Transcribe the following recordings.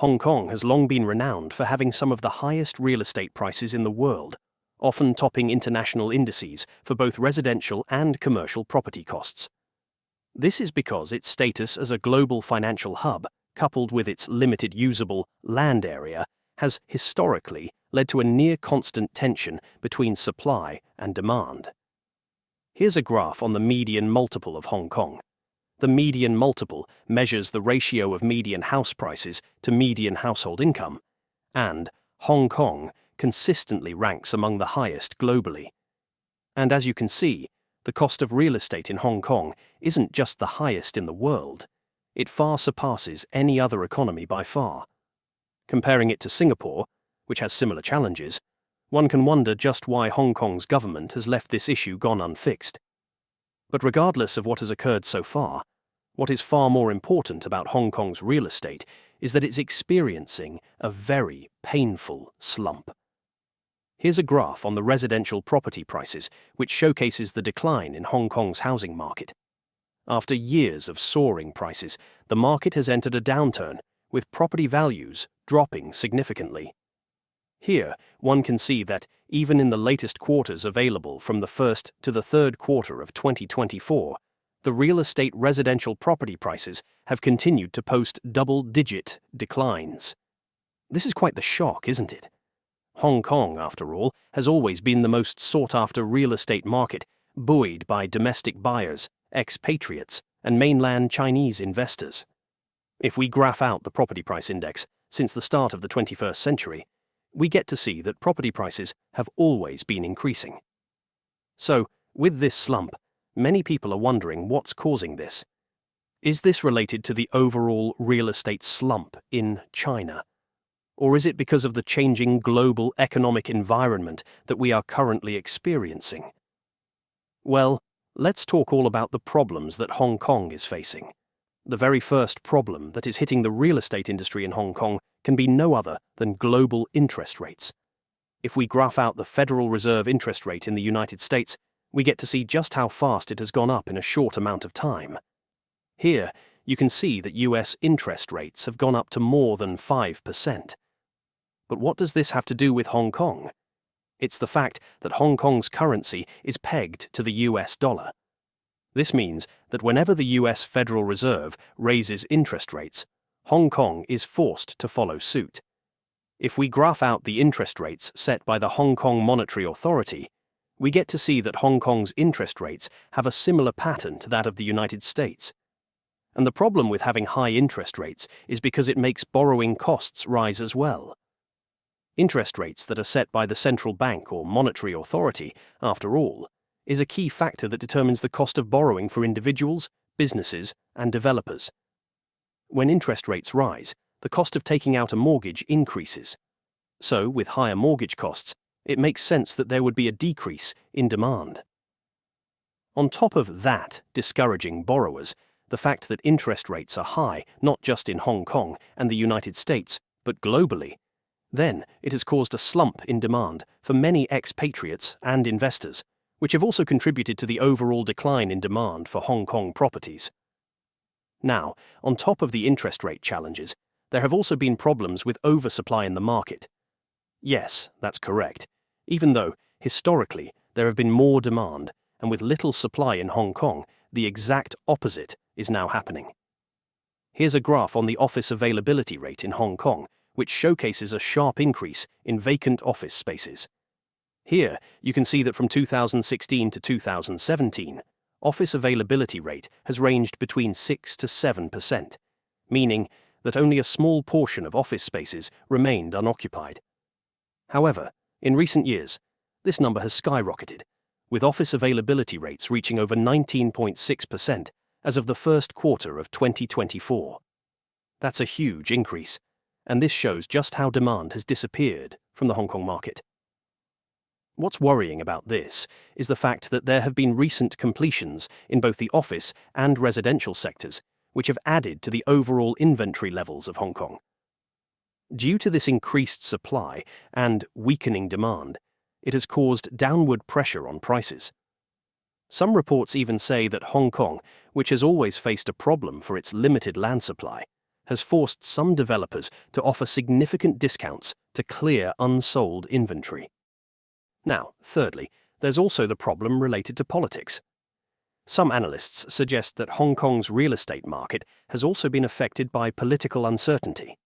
Hong Kong has long been renowned for having some of the highest real estate prices in the world, often topping international indices for both residential and commercial property costs. This is because its status as a global financial hub, coupled with its limited usable land area, has historically led to a near-constant tension between supply and demand. Here's a graph on the median multiple of Hong Kong. The median multiple measures the ratio of median house prices to median household income, and Hong Kong consistently ranks among the highest globally. And as you can see, the cost of real estate in Hong Kong isn't just the highest in the world, it far surpasses any other economy by far. Comparing it to Singapore, which has similar challenges, one can wonder just why Hong Kong's government has left this issue gone unfixed. But regardless of what has occurred so far, what is far more important about Hong Kong's real estate is that it's experiencing a very painful slump. Here's a graph on the residential property prices, which showcases the decline in Hong Kong's housing market. After years of soaring prices, the market has entered a downturn, with property values dropping significantly. Here, one can see that even in the latest quarters available from the first to the third quarter of 2024, the real estate residential property prices have continued to post double-digit declines. This is quite the shock, isn't it? Hong Kong, after all, has always been the most sought-after real estate market, buoyed by domestic buyers, expatriates, and mainland Chinese investors. If we graph out the property price index since the start of the 21st century, we get to see that property prices have always been increasing. So, with this slump, many people are wondering what's causing this. Is this related to the overall real estate slump in China? Or is it because of the changing global economic environment that we are currently experiencing? Well, let's talk all about the problems that Hong Kong is facing. The very first problem that is hitting the real estate industry in Hong Kong can be no other than global interest rates. If we graph out the Federal Reserve interest rate in the United States, we get to see just how fast it has gone up in a short amount of time. Here, you can see that US interest rates have gone up to more than 5%. But what does this have to do with Hong Kong? It's the fact that Hong Kong's currency is pegged to the US dollar. This means that whenever the US Federal Reserve raises interest rates, Hong Kong is forced to follow suit. If we graph out the interest rates set by the Hong Kong Monetary Authority, we get to see that Hong Kong's interest rates have a similar pattern to that of the United States. And the problem with having high interest rates is because it makes borrowing costs rise as well. Interest rates that are set by the central bank or monetary authority, after all, is a key factor that determines the cost of borrowing for individuals, businesses, and developers. When interest rates rise, the cost of taking out a mortgage increases. So, with higher mortgage costs, it makes sense that there would be a decrease in demand. On top of that discouraging borrowers, the fact that interest rates are high not just in Hong Kong and the United States, but globally, then it has caused a slump in demand for many expatriates and investors, which have also contributed to the overall decline in demand for Hong Kong properties. Now, on top of the interest rate challenges, there have also been problems with oversupply in the market. Yes, that's correct, even though, historically, there have been more demand, and with little supply in Hong Kong, the exact opposite is now happening. Here's a graph on the office availability rate in Hong Kong, which showcases a sharp increase in vacant office spaces. Here, you can see that from 2016 to 2017, office availability rate has ranged between 6 to 7%, meaning that only a small portion of office spaces remained unoccupied. However, in recent years, this number has skyrocketed, with office availability rates reaching over 19.6% as of the first quarter of 2024. That's a huge increase, and this shows just how demand has disappeared from the Hong Kong market. What's worrying about this is the fact that there have been recent completions in both the office and residential sectors, which have added to the overall inventory levels of Hong Kong. Due to this increased supply and weakening demand, it has caused downward pressure on prices. Some reports even say that Hong Kong, which has always faced a problem for its limited land supply, has forced some developers to offer significant discounts to clear unsold inventory. Now, thirdly, there's also the problem related to politics. Some analysts suggest that Hong Kong's real estate market has also been affected by political uncertainty.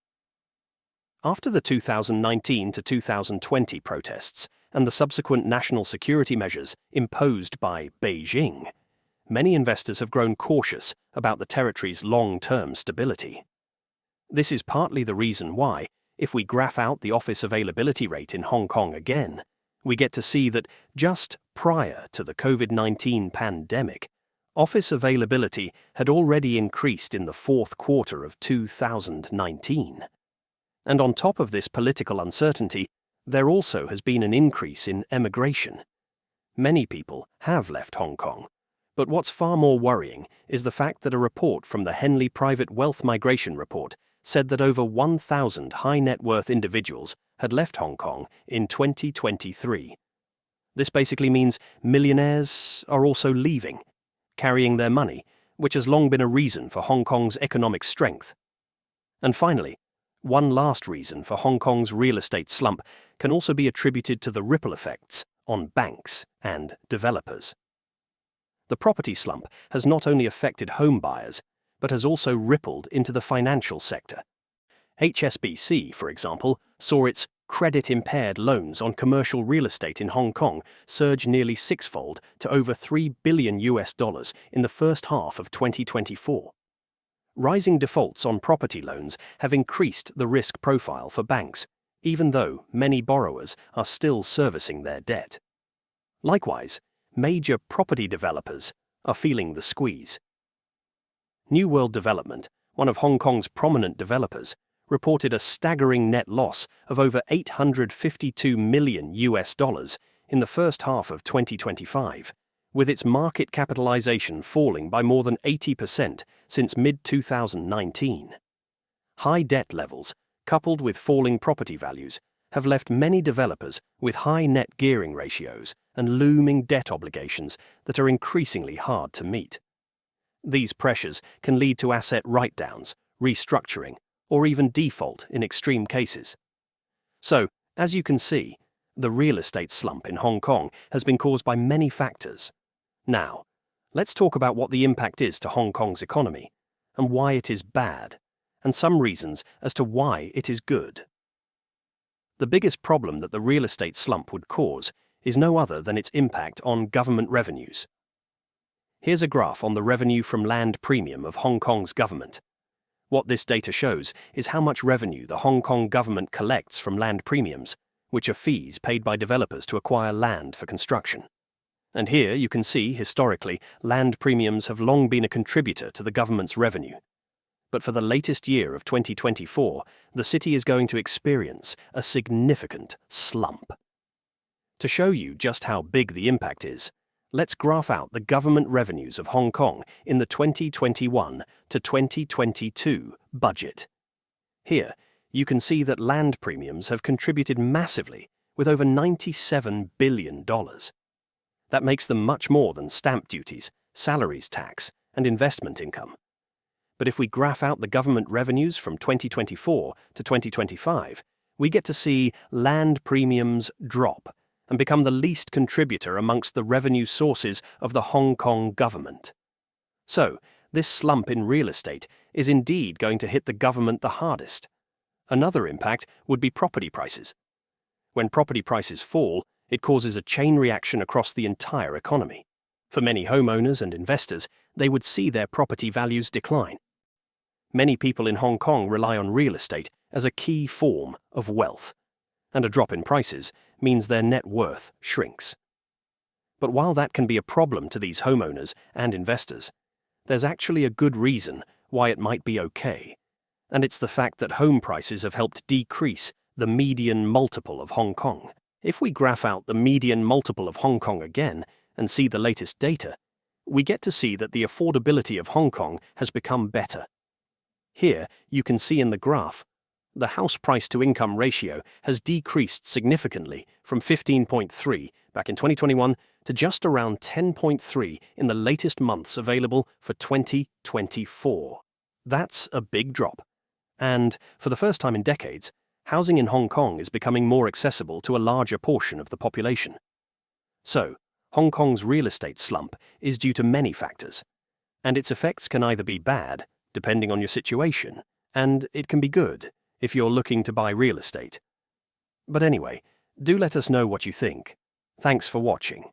After the 2019 to 2020 protests and the subsequent national security measures imposed by Beijing, many investors have grown cautious about the territory's long-term stability. This is partly the reason why, if we graph out the office availability rate in Hong Kong again, we get to see that just prior to the COVID-19 pandemic, office availability had already increased in the fourth quarter of 2019. And on top of this political uncertainty, there also has been an increase in emigration. Many people have left Hong Kong, but what's far more worrying is the fact that a report from the Henley Private Wealth Migration Report said that over 1,000 high-net-worth individuals had left Hong Kong in 2023. This basically means millionaires are also leaving, carrying their money, which has long been a reason for Hong Kong's economic strength. And finally, one last reason for Hong Kong's real estate slump can also be attributed to the ripple effects on banks and developers. The property slump has not only affected home buyers, but has also rippled into the financial sector. HSBC, for example, saw its credit-impaired loans on commercial real estate in Hong Kong surge nearly sixfold to over $3 billion in the first half of 2024. Rising defaults on property loans have increased the risk profile for banks, even though many borrowers are still servicing their debt. Likewise, major property developers are feeling the squeeze. New World Development, one of Hong Kong's prominent developers, reported a staggering net loss of over $852 million in the first half of 2025, with its market capitalization falling by more than 80% since mid-2019. High debt levels, coupled with falling property values, have left many developers with high net gearing ratios and looming debt obligations that are increasingly hard to meet. These pressures can lead to asset write-downs, restructuring, or even default in extreme cases. So, as you can see, the real estate slump in Hong Kong has been caused by many factors. Now, let's talk about what the impact is to Hong Kong's economy, and why it is bad, and some reasons as to why it is good. The biggest problem that the real estate slump would cause is no other than its impact on government revenues. Here's a graph on the revenue from land premium of Hong Kong's government. What this data shows is how much revenue the Hong Kong government collects from land premiums, which are fees paid by developers to acquire land for construction. And here you can see, historically, land premiums have long been a contributor to the government's revenue. But for the latest year of 2024, the city is going to experience a significant slump. To show you just how big the impact is, let's graph out the government revenues of Hong Kong in the 2021 to 2022 budget. Here, you can see that land premiums have contributed massively with over $97 billion. That makes them much more than stamp duties, salaries tax, and investment income. But if we graph out the government revenues from 2024 to 2025, we get to see land premiums drop and become the least contributor amongst the revenue sources of the Hong Kong government. So, this slump in real estate is indeed going to hit the government the hardest. Another impact would be property prices. When property prices fall, it causes a chain reaction across the entire economy. For many homeowners and investors, they would see their property values decline. Many people in Hong Kong rely on real estate as a key form of wealth, and a drop in prices means their net worth shrinks. But while that can be a problem to these homeowners and investors, there's actually a good reason why it might be okay, and it's the fact that home prices have helped decrease the median multiple of Hong Kong. If we graph out the median multiple of Hong Kong again and see the latest data, we get to see that the affordability of Hong Kong has become better. Here, you can see in the graph, the house price-to-income ratio has decreased significantly from 15.3 back in 2021 to just around 10.3 in the latest months available for 2024. That's a big drop, And, for the first time in decades, housing in Hong Kong is becoming more accessible to a larger portion of the population. So, Hong Kong's real estate slump is due to many factors, and its effects can either be bad, depending on your situation, and it can be good if you're looking to buy real estate. But anyway, do let us know what you think. Thanks for watching.